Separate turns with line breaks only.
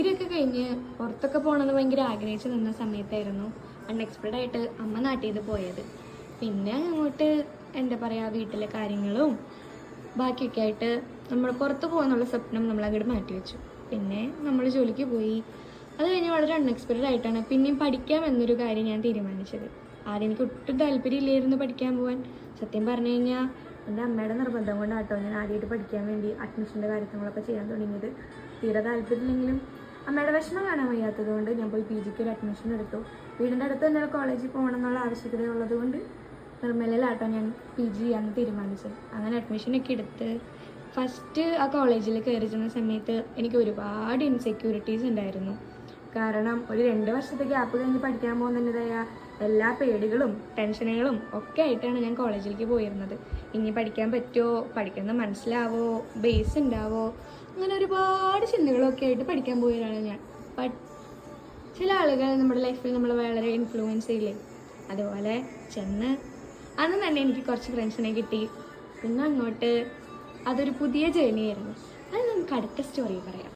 ഡിഗ്രിയൊക്കെ കഴിഞ്ഞ് പുറത്തൊക്കെ പോകണമെന്ന് ഭയങ്കര ആഗ്രഹിച്ച് നിന്ന സമയത്തായിരുന്നു അൺഎക്സ്പെക്റ്റഡ് ആയിട്ട് അമ്മ നാട്ടിൽ നിന്ന് പോയത്. പിന്നെ അങ്ങോട്ട് എന്താ പറയുക, വീട്ടിലെ കാര്യങ്ങളും ബാക്കിയൊക്കെ ആയിട്ട് നമ്മൾ പുറത്ത് പോകുന്നുള്ള സ്വപ്നം നമ്മളങ്ങോട്ട് മാറ്റി വെച്ചു. പിന്നെ നമ്മൾ ജോലിക്ക് പോയി. അത് കഴിഞ്ഞ് വളരെ അൺഎക്സ്പെക്റ്റഡ് ആയിട്ടാണ് പിന്നെയും പഠിക്കാം എന്നൊരു കാര്യം ഞാൻ തീരുമാനിച്ചത്. ആദ്യം എനിക്ക് ഒട്ടും താല്പര്യമില്ലായിരുന്നു പഠിക്കാൻ പോകാൻ. സത്യം പറഞ്ഞു കഴിഞ്ഞാൽ എൻ്റെ അമ്മയുടെ നിർബന്ധം കൊണ്ടാട്ടോ ഞാൻ ആദ്യമായിട്ട് പഠിക്കാൻ വേണ്ടി അഡ്മിഷൻ്റെ കാര്യങ്ങളൊക്കെ ചെയ്യാൻ തുടങ്ങിയത്. തീരെ താല്പര്യമില്ലെങ്കിലും അമ്മയുടെ വിഷമം കാണാൻ വയ്യാത്തത് കൊണ്ട് ഞാൻ പോയി PGക്ക് ഒരു അഡ്മിഷൻ എടുത്തു. വീടിൻ്റെ അടുത്ത് തന്നെ കോളേജിൽ പോകണം എന്നുള്ള ആവശ്യകത ഉള്ളത് കൊണ്ട് നിർമ്മലയിലാട്ടോ ഞാൻ PG ചെയ്യാമെന്ന് തീരുമാനിച്ചത്. അങ്ങനെ അഡ്മിഷനൊക്കെ എടുത്ത് ഫസ്റ്റ് ആ കോളേജിൽ കയറി ചെന്ന സമയത്ത് എനിക്ക് ഒരുപാട് ഇൻസെക്യൂരിറ്റീസ് ഉണ്ടായിരുന്നു. കാരണം ഒരു 2 വർഷത്തെ ഗ്യാപ്പ് കഴിഞ്ഞ് പഠിക്കാൻ പോകുന്നതിൻ്റെതായ എല്ലാ പേടികളും ടെൻഷനുകളും ഒക്കെ ആയിട്ടാണ് ഞാൻ കോളേജിലേക്ക് പോയിരുന്നത്. ഇനി പഠിക്കാൻ പറ്റുമോ, പഠിക്കുന്നത് മനസ്സിലാവോ, ബേസ് ഉണ്ടാവോ, അങ്ങനെ ഒരുപാട് ചിന്തകളൊക്കെ ആയിട്ട് പഠിക്കാൻ പോയതാണ് ഞാൻ. ബട്ട് ചില ആളുകൾ നമ്മുടെ ലൈഫിൽ നമ്മൾ വളരെ ഇൻഫ്ലുവൻസ് ചെയ്യില്ലേ, അതുപോലെ ചെന്ന് അന്ന് തന്നെ എനിക്ക് കുറച്ച് ഫ്രണ്ട്സിനെ കിട്ടി. പിന്നെ അങ്ങോട്ട് അതൊരു പുതിയ ജേർണി ആയിരുന്നു. അത് നമുക്ക് അടുത്ത സ്റ്റോറി പറയാം.